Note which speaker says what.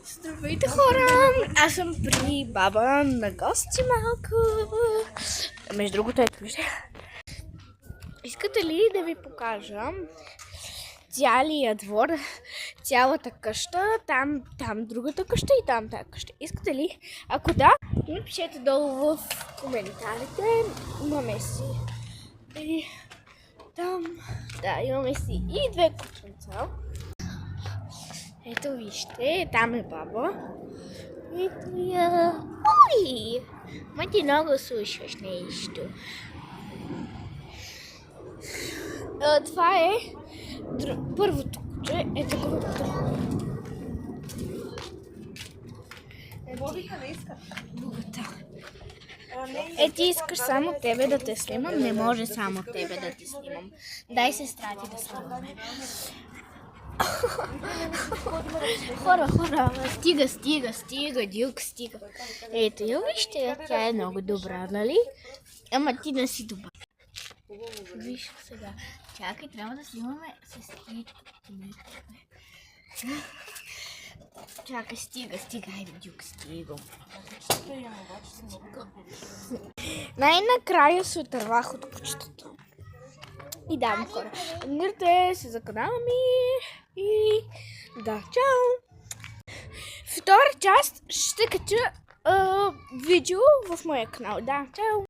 Speaker 1: Здравейте, хора! Аз съм при баба на гости малко. Между другото, ето вижте. Искате ли да ви покажа цялия двор, цялата къща, там другата къща и там тази къща? Искате ли? Ако да, напишете долу в коментарите. Имаме си и там, да, имаме си и две кученца. Ето вижте, там е баба. Ето я. Ой! Ма ти много слушаш нещо. Това е първото куче. Ето другото.
Speaker 2: Бобика не иска.
Speaker 1: Другата. Ти искаш само тебе да те снимам? Не може само тебе да те снимам. Дай сестра ти да снимаме. Хора, стига, Дюк, стига. Ето я вижте, тя е много добра, нали? Ама ти не си добра. Виж сега. Чакай, трябва да снимаме сестричката. Чакай, стига, айде, Дюк, стига. Най-накрая се отървах от кучетата. И да, хора, абонирайте се за канала ми и да, чао! Втора част ще кача видео в моя канал. Да, чао!